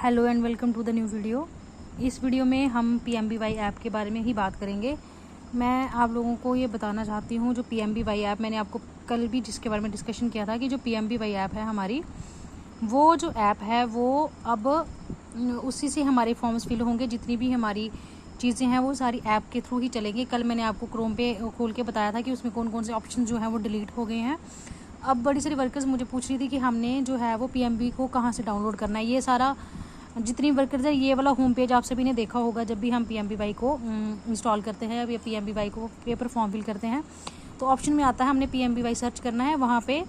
Hello and welcome to the new video. इस video में हम PMBY ऐप के बारे में ही बात करेंगे। मैं आप लोगों को ये बताना चाहती हूँ, जो PMBY ऐप, मैंने आपको कल भी जिसके बारे में डिस्कशन किया था कि जो PMBY ऐप है हमारी, वो जो ऐप है वो अब उसी से हमारे फॉर्म्स फिल होंगे। जितनी भी हमारी चीज़ें हैं वो सारी ऐप के थ्रू ही चलेंगी। कल मैंने आपको क्रोम पे खोल के बताया था कि उसमें कौन कौन से ऑप्शन जो हैं वो डिलीट हो गए हैं। अब बड़ी सारी वर्कर्स मुझे पूछ रही थी कि हमने जो है वो PMB को कहाँ से डाउनलोड करना है। ये सारा जितनी वर्कर्स है, ये वाला होम पेज आप सभी ने देखा होगा जब भी हम PMBY को इंस्टॉल करते हैं या PMBY को पेपर फॉर्म फिल करते हैं, तो ऑप्शन में आता है हमने PMBY सर्च करना है। वहाँ पे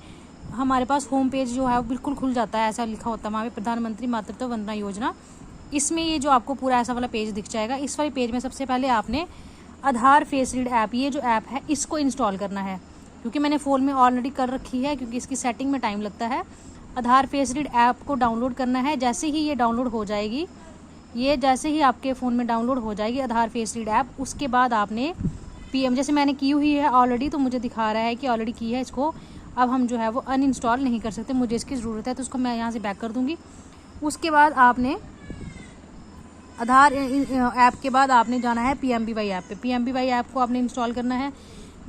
हमारे पास होम पेज जो है वो बिल्कुल खुल जाता है, ऐसा लिखा होता है वहाँ पे प्रधानमंत्री मातृत्व वंदना योजना। इसमें ये जो आपको पूरा ऐसा वाला पेज दिख जाएगा। इस वाले पेज में सबसे पहले आपने आधार फेस रीड ऐप, ये जो ऐप है इसको इंस्टॉल करना है, क्योंकि मैंने फ़ोन में ऑलरेडी कर रखी है, क्योंकि इसकी सेटिंग में टाइम लगता है। आधार फेस रीड ऐप को डाउनलोड करना है। जैसे ही ये डाउनलोड हो जाएगी, जैसे ही आपके फ़ोन में डाउनलोड हो जाएगी आधार फेस रीड ऐप, उसके बाद आपने जैसे मैंने की हुई है ऑलरेडी, तो मुझे दिखा रहा है कि ऑलरेडी की है। इसको अब हम जो है वो अनइंस्टॉल नहीं कर सकते, मुझे इसकी ज़रूरत है, तो उसको मैं यहाँ से बैक कर दूँगी। उसके बाद आपने आधार ऐप के बाद आपने जाना है PMBY ऐप पे। PMBY ऐप को आपने इंस्टॉल करना है।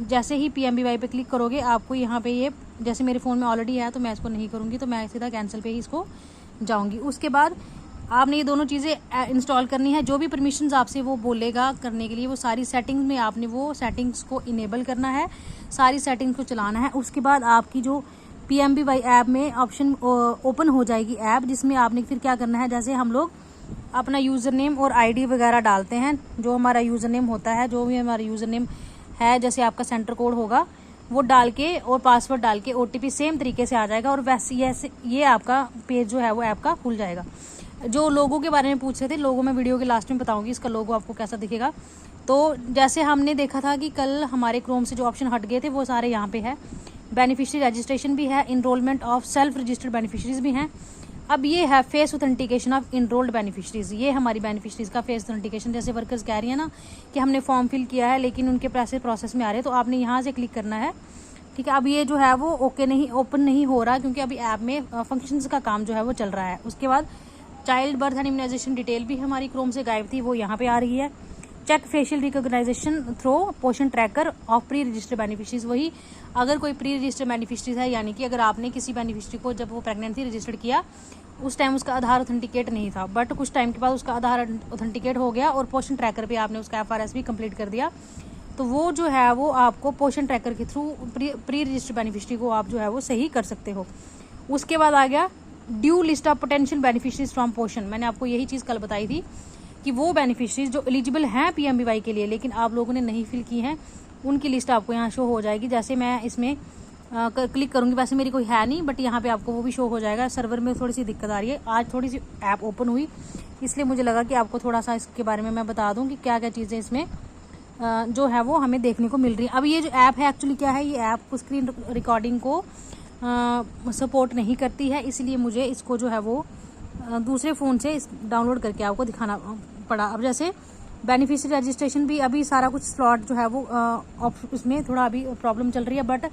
जैसे ही PMBY पे क्लिक करोगे, आपको यहाँ पे ये, जैसे मेरे फ़ोन में ऑलरेडी है तो मैं इसको नहीं करूँगी, तो मैं सीधा कैंसिल पे ही इसको जाऊँगी। उसके बाद आपने ये दोनों चीज़ें इंस्टॉल करनी है। जो भी परमिशंस आपसे वो बोलेगा करने के लिए, वो सारी सेटिंग्स में आपने वो सेटिंग्स को इनेबल करना है, सारी सेटिंग्स को चलाना है। उसके बाद आपकी जो PMBY ऐप में ऑप्शन ओपन हो जाएगी ऐप, जिसमें आपने फिर क्या करना है, जैसे हम लोग अपना यूज़र नेम और ID वगैरह डालते हैं, जो हमारा यूज़र नेम होता है, जो भी हमारा यूज़र नेम है, जैसे आपका सेंटर कोड होगा वो डाल के और पासवर्ड डाल के OTP सेम तरीके से आ जाएगा, और वैसे ये आपका पेज जो है वो ऐप का खुल जाएगा। जो लोगों के बारे में पूछ रहे थे, लोगों में वीडियो के लास्ट में बताऊंगी इसका लोगो आपको कैसा दिखेगा। तो जैसे हमने देखा था कि कल हमारे क्रोम से जो ऑप्शन हट गए थे वो सारे यहाँ पे है। बेनिफिशरी रजिस्ट्रेशन भी है, enrolment of self registered beneficiaries भी हैं। अब ये है face authentication of enrolled beneficiaries. ये हमारी बेनिफिशरीज का फेस ऑथेंटिकेशन, जैसे वर्कर्स कह रही है ना कि हमने फॉर्म फिल किया है लेकिन उनके पैसे प्रोसेस में आ रहे हैं, तो आपने यहाँ से क्लिक करना है। ठीक है, अब ये जो है वो ओपन नहीं हो रहा, क्योंकि अभी ऐप में फंक्शंस का काम जो है वो चल रहा है। उसके बाद child birth and immunisation detail भी हमारी क्रोम से गायब थी, वो यहाँ पे आ रही है। चेक फेशियल रिकॉग्नाइजेशन थ्रो पोषण tracker of pre registered beneficiaries. वही, अगर कोई प्री रजिस्टर्ड बेनिफिशरीज है, यानी कि अगर आपने किसी बेनिफिशरी को जब वो प्रेग्नेंट थी रजिस्टर्ड किया, उस टाइम उसका आधार ऑथेंटिकेट नहीं था, बट कुछ टाइम के बाद उसका आधार ऑथेंटिकेट हो गया और पोषण ट्रैकर पे आपने उसका FRS भी कंप्लीट कर दिया, तो वो जो है वो आपको पोषण ट्रैकर के थ्रू प्री रजिस्टर्ड बेनिफिशरी को आप जो है वो सही कर सकते हो। उसके बाद आ गया due list of potential beneficiaries from पोषण। मैंने आपको यही चीज़ कल बताई थी कि वो बेनिफिशरीज जो एलिजिबल हैं PMBY के लिए, लेकिन आप लोगों ने नहीं फिल की हैं, उनकी लिस्ट आपको यहाँ शो हो जाएगी। जैसे मैं इसमें क्लिक करूँगी, वैसे मेरी कोई है नहीं, बट यहाँ पे आपको वो भी शो हो जाएगा। सर्वर में थोड़ी सी दिक्कत आ रही है, आज थोड़ी सी ऐप ओपन हुई, इसलिए मुझे लगा कि आपको थोड़ा सा इसके बारे में मैं बता दूँ कि क्या क्या चीज़ें इसमें जो है वो हमें देखने को मिल रही है। अब ये जो ऐप है एक्चुअली क्या है, ये ऐप स्क्रीन रिकॉर्डिंग को सपोर्ट नहीं करती है, इसलिए मुझे इसको जो है वो दूसरे फ़ोन से डाउनलोड करके आपको दिखाना पड़ा। अब जैसे बेनिफिशरी रजिस्ट्रेशन भी अभी सारा कुछ स्लॉट जो है वो उसमें थोड़ा अभी प्रॉब्लम चल रही है, बट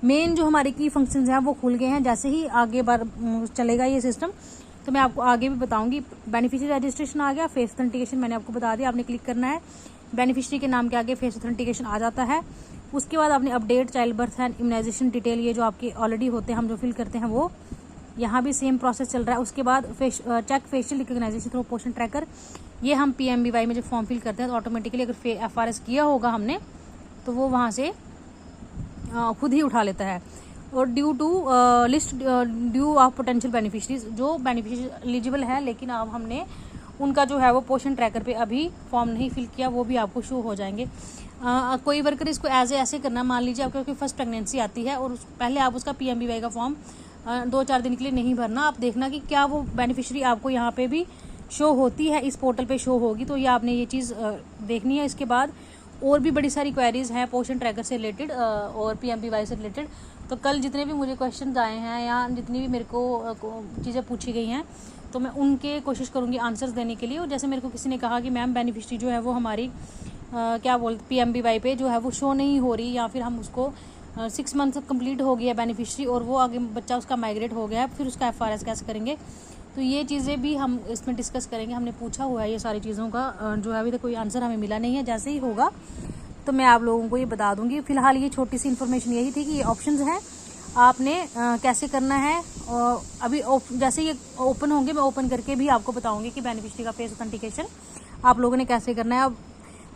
मेन जो हमारे की फंक्शंस हैं वो खुल गए हैं। जैसे ही आगे बार चलेगा ये सिस्टम, तो मैं आपको आगे भी बताऊंगी। बेनिफिशरी रजिस्ट्रेशन आ गया, फेस ऑथेंटिकेशन मैंने आपको बता दिया, आपने क्लिक करना है, बेनिफिशरी के नाम के आगे फेस ऑथेंटिकेशन आ जाता है। उसके बाद आपने update child birth and immunisation detail, ये जो आपके ऑलरेडी होते हैं, हम जो फिल करते हैं, वो यहाँ भी सेम प्रोसेस चल रहा है। उसके बाद चेक फेशियल रिकॉग्नाइजेशन थ्रू पोषण ट्रैकर, ये हम PMBY में जो फॉर्म फिल करते हैं तो ऑटोमेटिकली अगर FRS किया होगा हमने, तो वो वहाँ से खुद ही उठा लेता है। और due to list due of potential beneficiaries, जो बेनिफिशरी एलिजिबल है लेकिन अब हमने उनका जो है वो पोषण ट्रैकर पे अभी फॉर्म नहीं फिल किया, वो भी आपको शो हो जाएंगे। कोई वर्कर इसको ऐसे करना, मान लीजिए आपको कोई फर्स्ट प्रेगनेंसी आती है और पहले आप उसका PMBY का फॉर्म 2-4 दिन के लिए नहीं भरना, आप देखना कि क्या वो बेनिफिशरी आपको यहाँ पे भी शो होती है, इस पोर्टल पे शो होगी, तो ये आपने ये चीज़ देखनी है। इसके बाद और भी बड़ी सारी क्वेरीज हैं पोषण ट्रैकर से रिलेटेड और PMBY से रिलेटेड। तो कल जितने भी मुझे क्वेश्चन आए हैं या जितनी भी मेरे को चीज़ें पूछी गई हैं, तो मैं उनके कोशिश करूँगी आंसर्स देने के लिए। और जैसे मेरे को किसी ने कहा कि मैम बेनिफिशरी जो है वो हमारी क्या बोलते PMBY पे जो है वो शो नहीं हो रही, या फिर हम उसको 6 मंथ कंप्लीट हो गया बेनिफिशरी और वो आगे बच्चा उसका माइग्रेट हो गया है, फिर उसका FRS कैसे करेंगे। तो ये चीज़ें भी हम इसमें डिस्कस करेंगे। हमने पूछा हुआ है ये सारी चीज़ों का, जो है अभी तक कोई आंसर हमें मिला नहीं है। जैसे ही होगा तो मैं आप लोगों को ये बता दूंगी। फिलहाल ये छोटी सी इन्फॉर्मेशन यही थी कि ये ऑप्शंस हैं, आपने कैसे करना है। और अभी जैसे ये ओपन होंगे मैं ओपन करके भी आपको बताऊंगी कि बेनिफिशियरी का फेस ऑथेंटिकेशन आप लोगों ने कैसे करना है। अब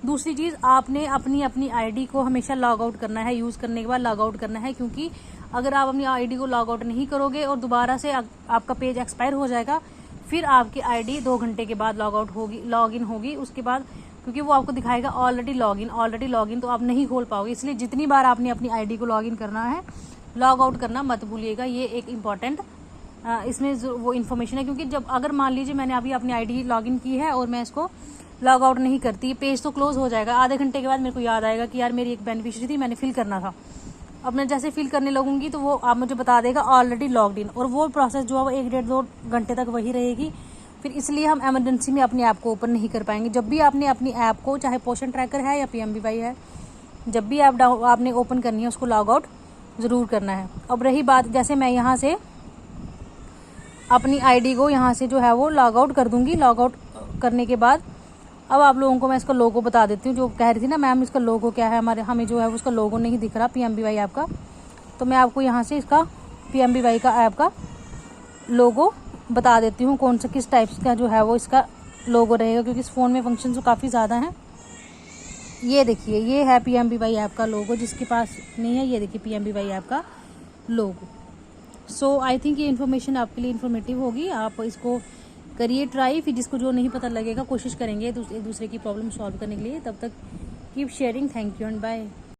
दूसरी चीज़, आपने अपनी आईडी को हमेशा लॉग आउट करना है, यूज़ करने के बाद लॉग आउट करना है, क्योंकि अगर आप अपनी आईडी को लॉग आउट नहीं करोगे और दोबारा से आपका पेज एक्सपायर हो जाएगा, फिर आपकी आईडी 2 घंटे के बाद लॉग इन होगी उसके बाद, क्योंकि वो आपको दिखाएगा ऑलरेडी लॉग इन, तो आप नहीं खोल पाओगे। इसलिए जितनी बार आपने अपनी आईडी को लॉग इन करना है, लॉग आउट करना मत भूलिएगा। ये एक इम्पॉर्टेंट इसमें वो इन्फॉर्मेशन है, क्योंकि जब अगर मान लीजिए मैंने अभी अपनी आईडी लॉग इन की है और मैं इसको लॉग आउट नहीं करती, पेज तो क्लोज हो जाएगा। आधे घंटे के बाद मेरे को याद आएगा कि यार मेरी एक बेनिफिशियरी थी, मैंने फिल करना था। अब मैं जैसे फिल करने लगूंगी तो वो आप मुझे बता देगा ऑलरेडी लॉग्ड इन, और वो प्रोसेस जो है वो 1-1.5-2 घंटे तक वही रहेगी। फिर इसलिए हम इमरजेंसी में अपनी ऐप को ओपन नहीं कर पाएंगे। जब भी आपने अपनी ऐप को, चाहे पोषण ट्रैकर है या PMBY है, जब भी आपने ओपन करनी है उसको लॉग आउट ज़रूर करना है। अब रही बात, जैसे मैं यहाँ से अपनी आईडी को यहाँ से जो है वो लॉग आउट कर दूंगी। लॉग आउट करने के बाद अब आप लोगों को मैं इसका लोगो बता देती हूँ। जो कह रही थी ना मैम इसका लोगो क्या है, हमें जो है वो उसका लोगो नहीं दिख रहा PMBY ऐप का, तो मैं आपको यहाँ से इसका PMBY का ऐप का लोगो बता देती हूँ, कौन सा किस टाइप का जो है वो इसका लोगो रहेगा, क्योंकि इस फ़ोन में फंक्शन तो काफ़ी ज़्यादा हैं। ये देखिए, ये है PMBY ऐप का लोगो, जिसके पास नहीं है ये देखिए PMBY ऐप का लोगो। सो आई थिंक ये इन्फॉर्मेशन आपके लिए इन्फॉर्मेटिव होगी। आप इसको करिए ट्राई, फिर जिसको जो नहीं पता लगेगा कोशिश करेंगे एक दूसरे की प्रॉब्लम सॉल्व करने के लिए। तब तक keep sharing, thank you and bye.